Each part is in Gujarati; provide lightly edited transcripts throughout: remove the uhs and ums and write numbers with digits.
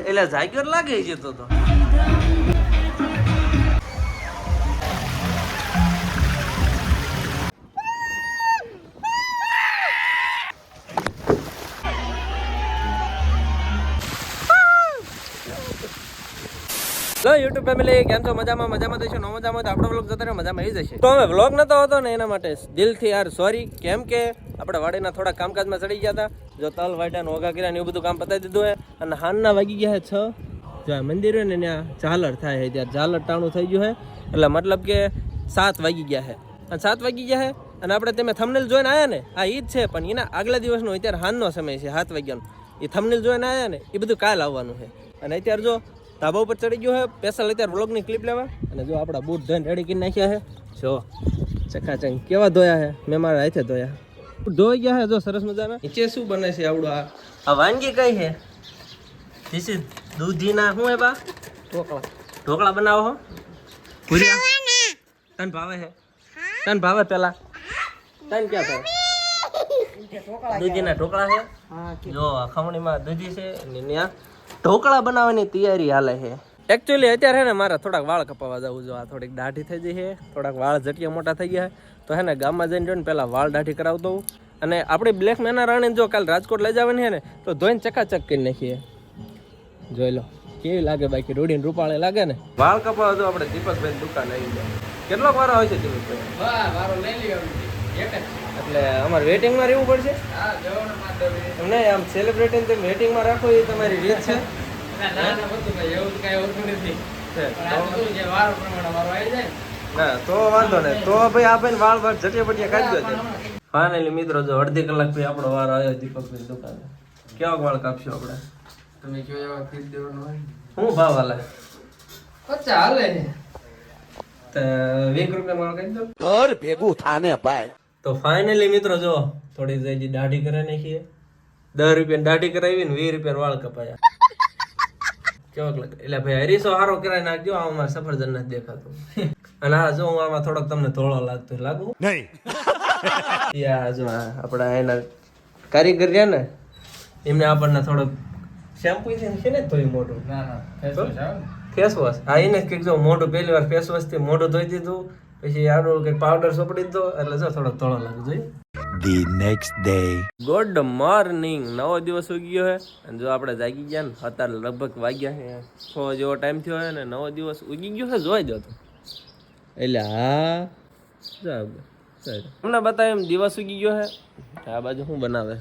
એટલે જાગ્યો લાગે છે તો હેલો યુટ્યુબ ફેમિલી, કેમ છો? મજામાં થઈશું. ન મજામાં તો આપણો વ્લોગ જતો રહે, મજામાં આવી જશે. તો હવે વ્લોગ નતો હોતો ને એના માટે દિલથી યાર સોરી, કેમ કે આપણે વાડીના થોડા કામકાજમાં ચડી ગયા હતા. જો તલ વાટ્યા ઓગા કર્યા ને એવું બધું કામ પતાવી દીધું હે. અને હાનના વાગી ગયા છે 6. જો મંદિર હોય ને ત્યાં ઝાલર થાય છે, ત્યાં ઝાલર ટાણું થઈ ગયું છે. એટલે મતલબ કે 7 વાગી ગયા છે. અને 7 વાગી ગયા છે અને આપણે તમે થંબનેલ જોઈને આવ્યા ને, આ ઈ જ છે. પણ એના આગલા દિવસનો અત્યારે હાનનો સમય છે 7 વાગ્યાનો. એ થંબનેલ જોઈને આવ્યા ને એ બધું કાલ આવવાનું છે. અને અત્યારે જો ધાબા ઉપર ચડી ગયો છે સ્પેશિયલ અત્યારે વ્લોગની ક્લિપ લેવા. અને જો આપણા બૂટ ધોઈને રેડી કરી નાખ્યા છે. જો ચકાચક કેવા ધોયા છે, મેં મારા હાથે ધોયા. ધોઈ ગયા છે જો સરસ મજાના. નીચે શું બને છે આવડું? આ વાનગી કઈ છે? ધીસ ઇઝ દૂધીના શું હે બા? ઢોકળા બનાવો હો? પૂરિયા તન ભાવે છે? તન ભાવે પેલા તન ક્યાં ભાવે? દૂધીના ઢોકળા છે. જો ખમણીમાં દૂધી છે ને ત્યાં ઢોકળા બનાવવાની તૈયારી હાલે છે. એકચ્યુઅલી અત્યારે હે ને મારા થોડાક વાળ કપાવા જવું. જો આ થોડીક દાઢી થઈ ગઈ છે, થોડાક વાળ ઝટિયા મોટા થઈ ગયા છે. તો હે ને ગામમાં જઈને જો ને પહેલાં વાળ દાઢી કરાવતો હોઉં. અને આપણી બ્લેક મેના રાણીને જો કાલે રાજકોટ લઈ જવાની છે ને તો ધોઈને ચકાચક કરી નાખીએ. જોઈ લો કેવી લાગે, બાકી રૂડીને રૂપાળે લાગે ને. વાળ કપાવા જો આપણે દીપકભાઈ દુકાન આવી જાય. કેટલો વારો હોય છે દીપકભાઈ? વારો લઈ લેવાનો એક જ. એટલે અમારે વેટિંગમાં રહેવું પડશે. તમને આમ સેલિબ્રિટી તમે વેટિંગમાં રાખો એ તમારી રીત છે. ના તો વાંધો ને, તો ભાઈ આપણે વાળ જટિયા પટિયા કાઢી દો. ફાઇનલી મિત્રો જો અડધી કલાક પછી આપણો વાર આવ્યો દીપકભાઈ દુકાને. કેવા વાળ કાપશો આપણે? તમે કયો એવા ફીટ દેવાનો હોય. શું ભાવ હાલે? 50 હાલે ને. તો 20 રૂપિયા વાળ કાઢી દો. ઘર ભેગું થાને ભાઈ. તો ફાઇનલી મિત્રો જો થોડી જઈ દાઢી કરાવી નાખીએ. 10 રૂપિયાની દાઢી કરાવી ને 20 રૂપિયા વાળ કપાયા. કેવાક લાગે? એટલે ભાઈ હરીસો હારો કરાવી નાખજો. આમાં સફરજન નથી દેખાતું. અને હા જો હું આમાં થોડોક તમને ધોળો લાગતો લાગુ નહીં. યા જો આપડા એના કારીગર રહ્યા ને એમને આપણને થોડોક શેમ્પુ છે ને ધોઈ મોઢું. Face wash. હા એને કંઈક જો મોઢું પહેલી વાર ફેસ વોશ થી મોઢું ધોઈ દીધું, પછી આનું કંઈક પાવડર સોપડી દીધો એટલે જો થોડોક ધોળો લાગુ જોઈએ. The next day. Good morning. નવો દિવસ ઉગી ગયો છે અને જો આપણે જાગી ગયા ને અત્યારે લગભગ વાગ્યા છે 6 જેવો ટાઈમ થયો છે ને નવો દિવસ ઉગી ગયો છે. જોઈ દો તો એટલે હા તમને બતાવે એમ દિવસ ઉગી ગયો છે. આ બાજુ શું બનાવે?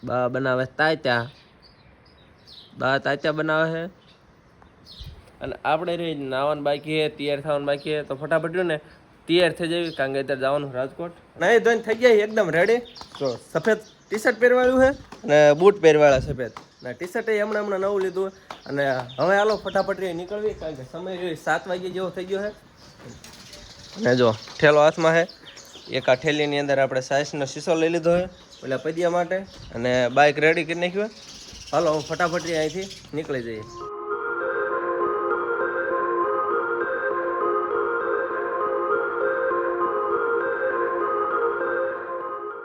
બા બનાવે તાત્યા બનાવે છે. અને આપણે રહી નાવાનું બાકી છે, તૈયાર થવાનું બાકી છે. તો ફટાફટ ને તૈયાર થઈ જવી, કારણ કે અત્યારે જવાનું રાજકોટ. નહીં ધોઈને થઈ ગયા એકદમ રેડી. તો સફેદ ટી શર્ટ પહેરવાયું છે અને બૂટ પહેરવાળા સફેદ. ના ટી શર્ટ હમણાં નવું લીધું. અને હવે હાલો ફટાફટ નીકળવી, કારણ કે સમય 7 વાગ્યા જેવો થઈ ગયો છે. અને જો ઠેલો હાથમાં છે. એક આ ઠેલીની અંદર આપણે સાઈઝનો શીશો લઈ લીધો છે એટલે પદિયા માટે. અને બાઇક રેડી કરી નાખ્યું. હાલો ફટાફટ અહીંથી નીકળી જઈએ.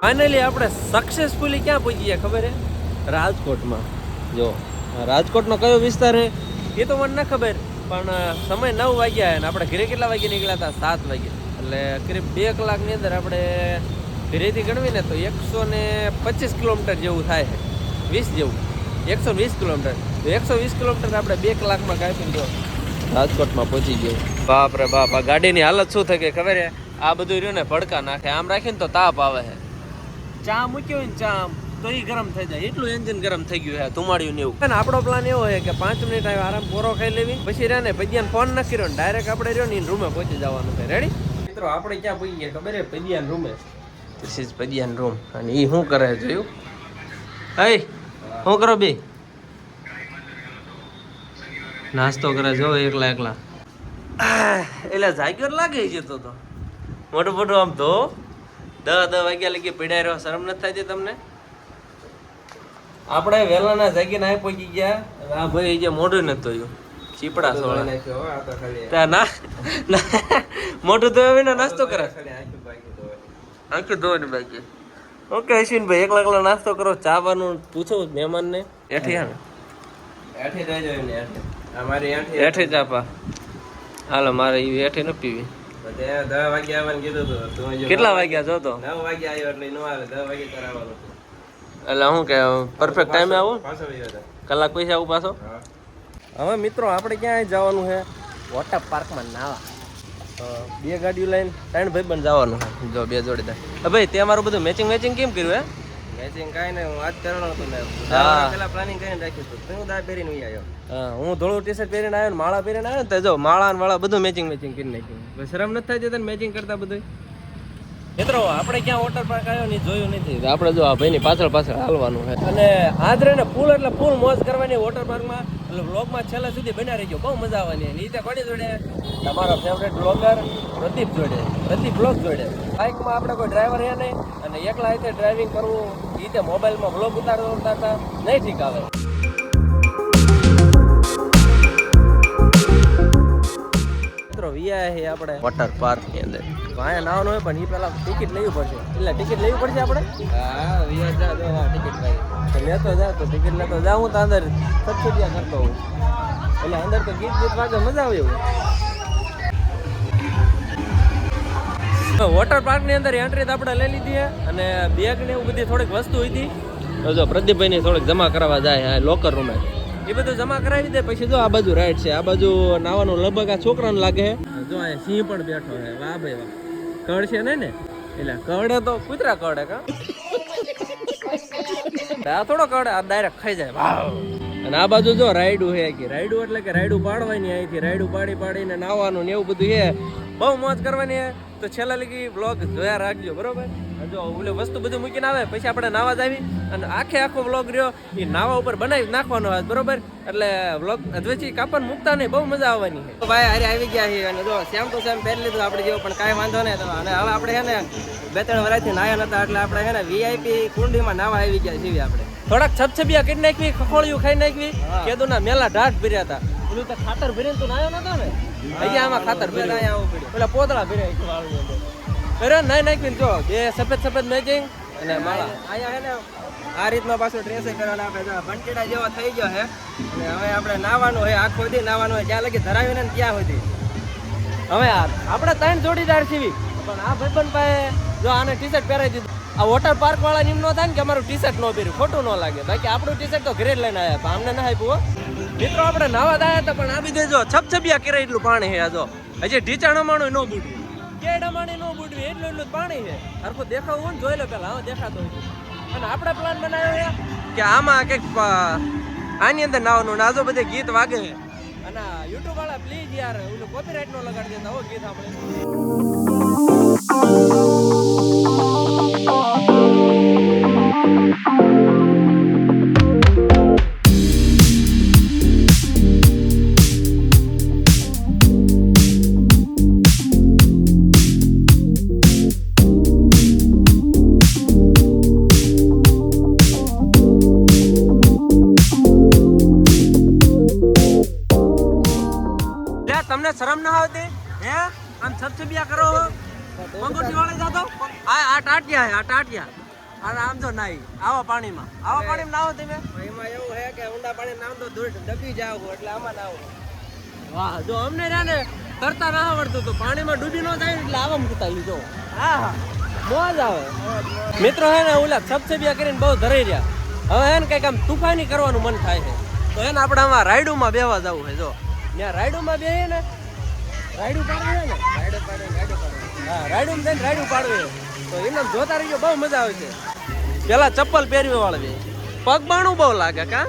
ફાઇનલી આપણે સક્સેસફુલી ક્યાં પહોંચી ગયા ખબર હે? રાજકોટમાં. જો રાજકોટનો કયો વિસ્તાર છે એ તો મને ના ખબર, પણ સમય 9 વાગ્યા અને આપણે ઘરે કેટલા વાગે નીકળ્યા હતા? 7 વાગે. એટલે કરીબ 2 કલાકની અંદર આપણે ઘરેથી ગણવી ને તો 125 કિલોમીટર જેવું થાય છે. 20 જેવું 120 કિલોમીટર. તો 120 કિલોમીટર આપણે 2 કલાકમાં કાપીને જો રાજકોટમાં પહોંચી ગયો. બાપ રે બાપ, આ ગાડીની હાલત શું થઈ ગઈ ખબર હે? આ બધું રહ્યું ને ભડકા નાખે. આમ રાખીને તો તાપ આવે છે. ચા મૂક્યો હોય ને ચા તો એ ગરમ થઈ જાય, એટલું એન્જિન ગરમ થઈ ગયું છે ધુમાડ્યું ને એવું. અને આપણો પ્લાન એવો છે કે 5 મિનિટ આરામ પોરો ખાઈ લેવી, પછી રહે ને પૈડિયાને ફોન ન કર્યો ને ડાયરેક્ટ આપણે રહ્યો ને રૂમે પહોંચી જવાનું છે. રેડી મિત્રો? આપણે ક્યાં પહોંચી ગયા ખબર છે? પૈડિયાન રૂમે. ધીસ ઇઝ પૈડિયાન રૂમ. અને એ શું કરે જોયું? હે શું કરો બે? નાસ્તો કરે જો એકલા. એટલે જાગ્યો લાગે છે તો મોટું આમ તો 10 વાગ્યા લગી પીડાઈ રહ્યો. શરમ નથી થતી તમને? આપણે વહેલાના જાગીને આ પહોંચી ગયા. આ ભાઈ જે મોઢું નથી ધોયું, ચીપડા સોળા ના મોઢું ધોયા વિના નાસ્તો કરે. આંખી ધોવાની બાકી. ઓકે અશ્વિનભાઈ એકલા એકલા નાસ્તો કરો ચાવાનું પૂછો મહેમાનને એઠી હા ને એઠી થઈ જાય ને એઠી અમારી એઠી ચાપા હાલો મારે એ એઠી ન પીવી 10 વાગે આવવાનું કીધું હતું કેટલા વાગ્યા જો તો 9 વાગે આવ્યો એટલે નો આવે 10 વાગે કરાવવાનું એટલે હું કે પરફેક્ટ ટાઈમે આવું કલાક પછી આવું પાછો હવે મિત્રો આપણે ક્યાં જવાનું છે વોટર પાર્કમાં નાવા 2 ગાડીઓ લઈને 3 ભાઈબંધ જવાનું છે જો 2 જોડીદાર ભાઈ તે અમારું બધું મેચિંગ મેચિંગ કેમ કર્યું હે મેચિંગ કાંઈ નહીં હું આજ કરવાનો હતો મેં પેલા પ્લાનિંગ કરીને રાખ્યું હતું હું દાળ પહેરીને આવ્યો હા હું ધોળું ટી શર્ટ પહેરીને આવ્યો ને માળા પહેરીને આવ્યો ને તો જો માળા ને વાળા બધું મેચિંગ મેચિંગ કરી નાખ્યું શરમ નથી થતી તને મેચિંગ કરતા બધું મિત્રો આપણે ક્યાં વોટર પાર્ક આવ્યો ને જોયું નથી આપણે જો આ ભાઈની પાછળ પાછળ હાલવાનું છે અને આજ રહીને ફૂલ એટલે ફૂલ મોજ કરવાની વોટર પાર્કમાં એટલે વ્લોગમાં છેલ્લા સુધી બન્યા રહી ગયો બહુ મજા આવવાની નીચે કોની જોડે તમારો ફેવરેટ બ્લોગર પ્રદીપ જોડે પ્રદીપ બ્લોગ જોડે બાઇકમાં આપણે કોઈ ડ્રાઈવર છે નહીં અને એકલા રીતે ડ્રાઇવિંગ કરવું એ રીતે મોબાઈલમાં બ્લોગ ઉતારતા નહીં ઠીક આવે મિત્રો વિયા છે આપણે વોટર પાર્ક ની અંદર અહીંયા નાવાનું હોય પણ એ પેલા ટિકિટ લેવી પડશે એટલે ટિકિટ લેવી પડશે આપણે હા વિયા જા જો ટિકિટ ભાઈ લેતો જા તો ટિકિટ લેતો જા હું તો અંદર સબસિડિયા કરતો હોઉં એટલે અંદર તો ગીત ગીત વાગે મજા આવે એવું વોટર પાર્ક ની અંદર એન્ટ્રી તો આપણે લઈ લીધી અને બેગ ને એવું બધી થોડીક વસ્તુ હતી તો જો પ્રદીપભાઈ ની થોડીક જમા કરાવવા જાય લોકર રૂમે એ બધું જમા કરાવી દે પછી જો આ બાજુ રાઈડ છે આ બાજુ નાવાનું લગભગ આ છોકરાને લાગે જો આ સિંહ પણ બેઠો છે વાહ ભાઈ વાહ કડ છે ને એટલે કડે તો કૂતરા કડે કા આ થોડો કડે આ ડાયરેક્ટ ખાઈ જાય વાહ અને આ બાજુ જો રાઈડું છે કે રાઈડું એટલે કે રાઈડું પાડવાની અહીંથી રાઈડું પાડીને નાવાનું ને એવું બધું છે બહુ મોજ કરવાની છે તો છેલ્લા લગી વ્લોગ જોયા રાખજો બરોબર જો ઓલે વસ્તુ બધું મૂકીને આવે પછી આપણે નાવા જ આવી અને આખો વ્લોગ રહ્યો એ નાવા ઉપર બનાવી નાખવાનો હોય બરોબર એટલે વ્લોગ અધવેચી કાપન મૂકતા નહીં બહુ મજા આવવાની છે તો ભાઈ અરે આવી ગયા છે અને જો સેમ ટુ સેમ પહેરી લીધું આપણે જેવું પણ કાંઈ વાંધો નહીં અને હવે આપણે છે ને 2-3 વર્ષથી નાયા નતા એટલે આપણે છે ને વીઆઈપી કુંડીમાં નાવા આવી ગયા છીએ આપણે થોડાક છપછપિયા કરી નાખવી ખખોળિયું ખાઈ નાખવી કેદું ના મેલા ઢાઢ ભર્યા હતા પેલું તો ખાતર ભરીને તું નાયો નતો ને અહીંયા આમાં ખાતર ભર્યા અહીંયા આવું પડ્યું પેલા પોતળા ભર્યા વાળું અરે નહીં નાખીને જો બે સફેદ મેચિંગ અને માળા અહીંયા છે ને આ રીતનો પાછો ડ્રેસ કરવાના આપણે બંટીડા જેવો થઈ ગયો છે અને હવે આપણે નાવાનું હોય આખો દી નાવાનું હોય જ્યાં લગી ધરાવીને ત્યાં સુધી હવે આપણે 3 જોડીદાર છીએ પણ આ ભાઈબંધ પાસે જો આને ટી શર્ટ પહેરાવી દીધું આ વોટર પાર્ક વાળા નિમ નો થાય ને કે અમારું ટી શર્ટ નો પહેર્યું ખોટું ન લાગે બાકી આપણું ટી શર્ટ તો ઘરે જ લઈને આવ્યા પણ અમને ના આપ્યું મિત્રો આપણે નાવા આવ્યા હતા પણ આ બીજે જો છપછપિયા કરે એટલું પાણી છે આ જો હજી ઢીચાણામાણું ન બુડ્યું કેડામાણી નો બુડવી એટલું પાણી છે હરખું દેખાવું ને જોઈ લો પેલા હવે દેખાતો હોય અને આપણે પ્લાન બનાવ્યો છે કે આમાં કંઈક આની અંદર નાવાનું નાજો બધે ગીત વાગે અને યુટ્યુબ વાળા પ્લીઝ યાર ઓલું કોપીરાઇટ નો લગાડી દેતા હો ગીત આપણે તમને શરમ ના આવતી હે આમ છબછબિયા કરો મંગોટી વાળે જાતો આ ટાટિયા અને આમ તો નાઈ આવા પાણીમાં નાવો તમે એમાં એવું હે કે ઊંડા પાણી નામ તો દૂર ડબી જાવ એટલે આમાં નાવો વાહ જો અમને ને તરતા ના આવડતું તો પાણીમાં ડૂબી ન જાય એટલે આવા મૂકતા લીધો હા મોજ આવે મિત્રો હે ને ઓલા છબછબિયા કરીને બહુ ધરાઈ રહ્યા હવે હે ને કઈક આમ તુફાની કરવાનું મન થાય છે તો હે ને આપણે આમાં રાઈડુમાં બેવા જવું છે જો ત્યાં રાઈડુમાં બે ને રાઈડું પાડવે ને હા રાઈડું પાડવે તો એને જોતા રહીજો બહુ મજા આવે છે પેલા ચપ્પલ પહેરવી વાળે પગ બાણું બહુ લાગે કા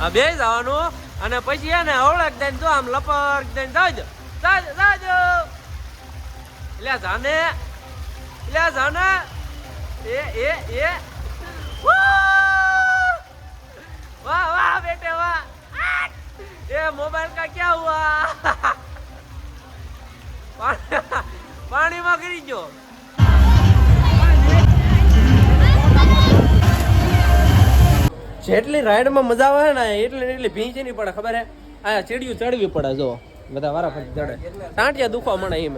આ બે જવાનું અને પછી એને હવળક દઈને જો આમ લપક દઈને જાજો લે જાને એ वाह वाह बेटे वाह ये मोबाइल का क्या हुआ पानी में गिरी गयो જેટલી રાઈડમાં મજા આવે ને એટલી ભીંચી નહીં પડે ખબર હે આ ચીડિયું ચડવી પડે જો બધા વારા ફરી ચડે ટાંટિયા દુખવા મળે એમ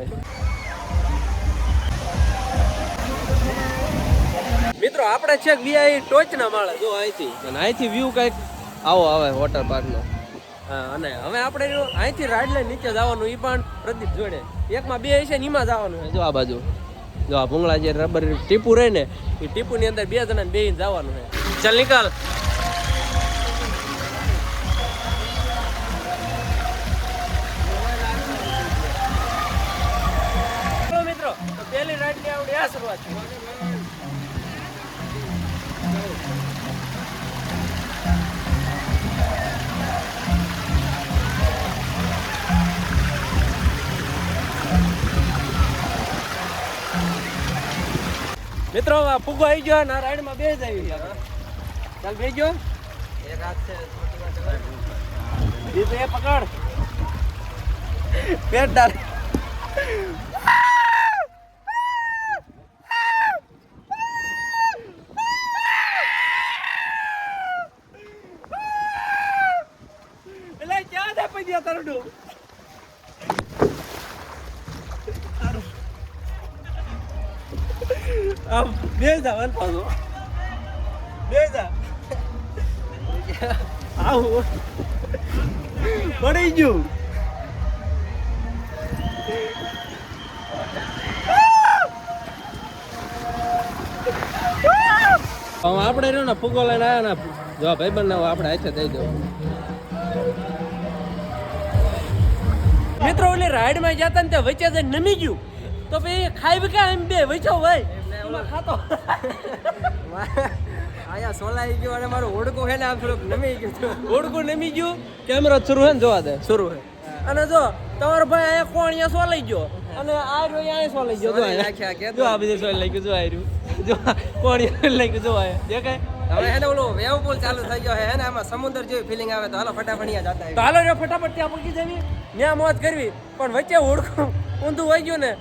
મિત્રો આપણે છેક બીઆઈ ટોચના માળે જો અહીંથી અને અહીંથી વ્યૂ કંઈક આવો આવે વોટર પાર્કનો. હા, અને હવે આપણે અહીંથી રાઈડ લઈને નીચે જવાનું, એ પણ પ્રદીપ જોડે એકમાં બે છે ને એમાં જવાનું છે. જો આ બાજુ જો આ ભૂંગળા જે રબર ટીપુ રહે ને એ ટીપુની અંદર 2 જણાને બેહીને જવાનું છે. ચાલ નીકળ. મિત્રો તો પહેલી રાઈડ ની આવડી આ શરૂઆત છે. મિત્રો ફુગો આવી ગયો ને રાઈડ માં બે જ આવી. ચાલ બે ગયો એક હાથ છે એ પકડ પેટ ડાલ. એટલે ક્યાં દે પૈયા તરડું આમ બે જા વન પાછો બે જા આવું પડી ગયું. આપણે રહ્યો ને ફુગો લઈને આવ્યા ને જો ભાઈબંધ ના આપણે હાથે દઈ દો. મિત્રો ઓલી રાઈડ માં જતા ને ત્યાં વચ્ચે જઈને નમી ગયું તો ભાઈ ખાઈ બી એમ બે વચ્ચો ભાઈ ખાતો આયા સોલાઈ ગયો અને મારું ઓડકું છે ને આમ થોડુંક નમી ગયું. ઓડકું નમી ગયું કેમેરો શરૂ હે ને જોવા દે શરૂ હે. અને જો તમારો ભાઈ અહીંયા કોણ અહીંયા સોલાઈ ગયો અને આ રહ્યો અહીંયા સોલાઈ ગયો. જો આ બધી સોલાઈ ગયું. જો આ રહ્યું જો કોણ લઈ ગયું. જો આ દેખાય હવે એને ઓલો વેવ પુલ ચાલુ થઈ ગયો હે ને આમાં સમુદ્ર જેવી ફિલિંગ આવે તો હાલો ફટાફટ અહીંયા જતા તો હાલો ફટાફટ ત્યાં પહોંચી જવી ત્યાં મોજ કરવી. પણ વચ્ચે ઓડકું ઊંધું વહી ગયું ને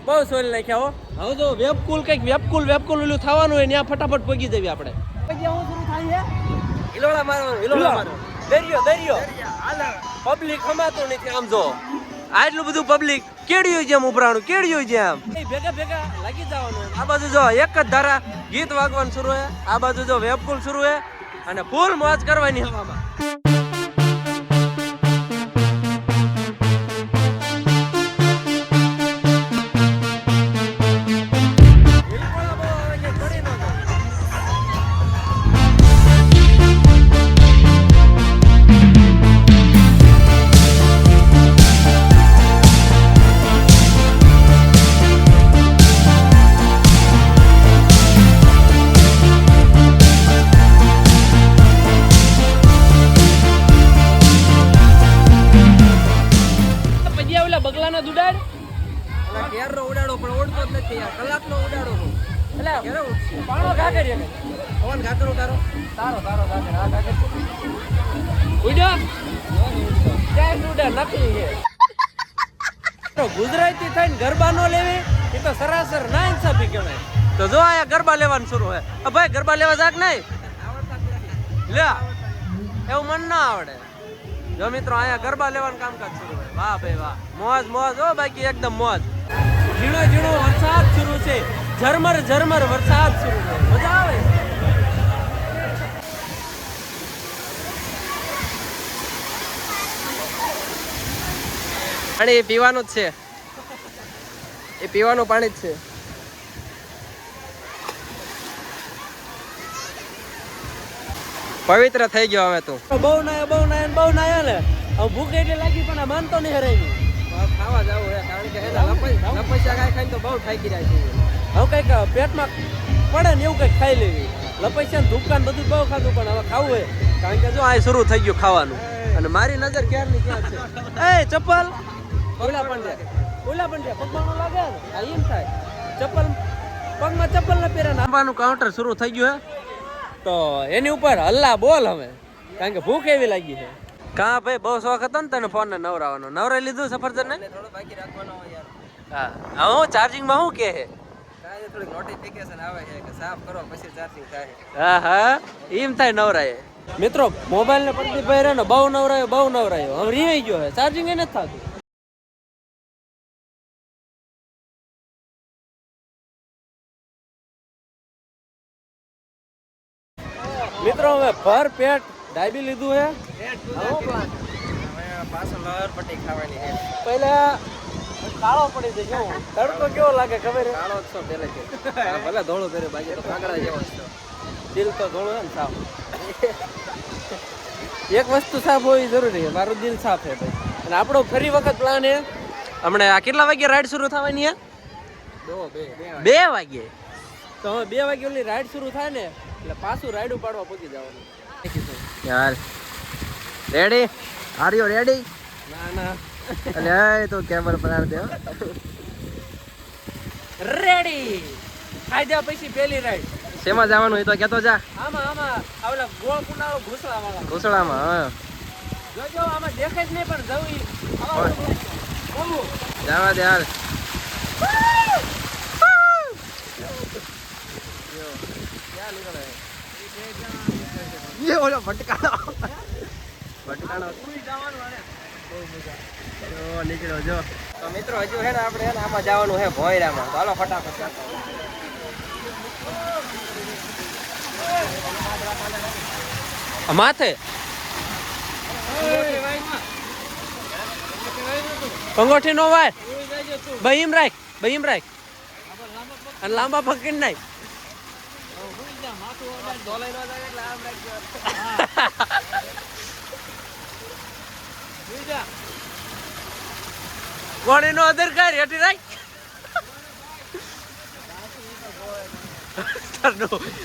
બહુ સોલ નાખ્યા હો. હવે જો વેબકુલ કંઈક વેબકુલ ઓલું થવાનું હોય ત્યાં ફટાફટ પગી દેવી આપણે. પછી શું શરૂ થાય છે હિલોળા મારો દરિયો પબ્લિક ખમાતો નથી. આમ જો આટલું બધું પબ્લિક કેડિયું જેમ ઉભરાણું કેડિયું જેમ ભેગા લાગી જવાનું. આ બાજુ જો એક જ ધારા ગીત વાગવાનું શરૂ હે, આ બાજુ જો વેબકુલ શરૂ હે અને ફૂલ મોજ કરવાની હવામાં. ઉડાડો પણ ઓડતો જ નથી યાર. કલાકનો ઉડાડો એટલે ઘરે ઉડશે પાણો ઘાકર એને પવન ઘાકર ઉડાડો તારો ઘાકર આ ઘાકર ઉડ્યો ક્યાં ઉડે નકલી છે. તો ગુજરાતી થઈને ગરબા નો લેવી એ તો સરાસર ના ઇન્સાફી કહેવાય. તો જો આયા ગરબા લેવાનું શરૂ હે. ભાઈ ગરબા લેવા જાક નહીં લે એવું મન ના આવડે. જો મિત્રો આયા ગરબા લેવાનું કામકાજ શરૂ હે. વાહ ભાઈ વાહ મોજ હો બાકી એકદમ મોજ. ઝીણો વરસાદ શરૂ છે. ઝરમર વરસાદ શરૂ છે. મજા આવે. પાણી એ પીવાનું જ છે. એ પીવાનું પાણી જ છે. પવિત્ર થઈ ગયો હવે તું. બહુ નાયો ને હવે ભૂખ એટલે લાગી પણ માનતો નહીં હરાય. ખાવા જવું હે કારણ કે લપૈસા ખાઈને તો બહુ થાકી રહ્યા છે. હવે કંઈક પેટમાં પડે ને એવું કંઈક ખાઈ લેવી. લપૈસા ધૂપકાન બધું બહુ ખાધું પણ હવે ખાવું હે કારણ કે જો આ શરૂ થઈ ગયું ખાવાનું. અને મારી નજર ક્યારની ક્યાં છે. એ ચપ્પલ ઓલા પણ છે પગમાં લાગે ને આ એમ થાય ચપ્પલ પગમાં ચપ્પલ ન પહેરે. આંબાનું કાઉન્ટર શરૂ થઈ ગયું હે તો એની ઉપર હલ્લા બોલ હવે કારણ કે ભૂખ એવી લાગી છે. કા ભાઈ બહુ શોખ હતો ને તને ફોન ને નવરાવાનો નવરાઈ લીધું સફરજન ને થોડો બાકી રાખવાનો યાર. હા હું ચાર્જિંગ માં શું કે હે કાઈ થોડી નોટિફિકેશન આવે છે કે સાફ કરો પછી ચાર્જિંગ થાય. હા એમ થાય નવરાય. મિત્રો મોબાઈલ ને પડતી ભાઈ ને બહુ નવરાયો હવે રીવાઈ ગયો હે ચાર્જિંગ એ નથી થતું. મિત્રો હવે ભર પેટ ડાયબી લીધું હે પાછળ પટ્ટી ખાવાની છે પહેલા કાળો પડી જશે કેવો તડકો કેવો લાગે ખબર હે કાળો છો પેલે છે ભલે ધોળો કરે બાકી તો કાગડા જેવો છે દિલ તો ધોળું હે ને સાફ એક વસ્તુ સાફ હોવી જરૂરી છે મારું દિલ સાફ છે ભાઈ અને આપણો ફરી વખત પ્લાન હે હમણાં આ કેટલા વાગે રાઈડ શરૂ થવાની હે 2 વાગે તો હવે 2 વાગે ઓલી રાઈડ શરૂ થાય ને એટલે પાછું રાઈડ ઉપાડવા પહોંચી જવાનું યાર રેડી આર યુ રેડી ના અલે તો કેમેરા બનાવ દે રેડી ખાઈ દે પછી પેલી રાઈડ શેમાં જવાનું હોય તો કેતો જા આમાં આવલા ગોળ કુંડાળો ઘૂસળા વાળા ઘોસડામાં હા જોજો આમાં દેખાય જ નહીં પણ જવી જવા દે યાર ये बोलो भटकानो નીકળો જો તો મિત્રો હજુ હે ને આપણે આમાં જવાનું હે ભોયરામાં તો હાલો ફટાફટ માથે અંગોઠી નો વાય બહીમ રાખ અને લાંબા પકડી નાખ ગોળી નો અદર કર હેઠી રાખ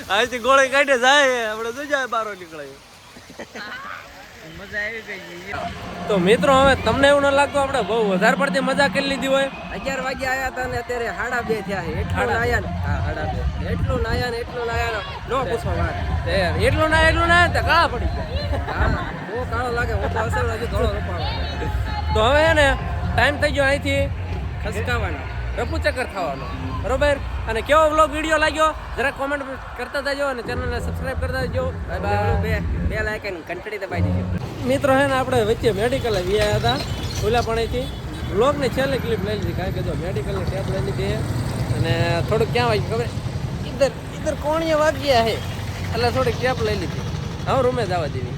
અહીંથી ગોળી કાઢે જાય આપણે તો જાય બારો નીકળે મજા આવી ગઈ તો મિત્રો હવે તમને એવું ન લાગતું આપણે બહુ વધારે પડતી મજા કરી લીધી હોય 11 વાગે આયા હતા ને અત્યારે 2:30 થયા છે એટલું નાયા ને હા 2:30 એટલું નાયા નો પૂછો વાત એટલું ના તો કાળા પડી ગયા હા બહુ કાળો લાગે હું તો અસર હજી ધોળો રૂપાળો તો હવે ને ટાઈમ થઈ ગયો અહીંથી ખસકાવાનો રફુ ચક્કર થવાનો બરોબર અને કેવો વ્લોગ વિડીયો લાગ્યો જરા કોમેન્ટ કરતા જજો અને ચેનલને સબસ્ક્રાઇબ કરતા જજો બે લાઈકન ઘંટડી દબાઈ દેજો મિત્રો હે ને આપણે વચ્ચે મેડિકલ આવ્યા હતા ઓલાપણેથી વ્લોગની છેલ્લી ક્લિપ લઈ લીધી કારણ કે જો મેડિકલની ટેપ લઈ લીધી અને થોડુંક ક્યાં વાગ્યું ખબર ઇધર કોણીએ વાગ્યા હે એટલે થોડીક ટેપ લઈ લીધી હવે રૂમે જવા દેવી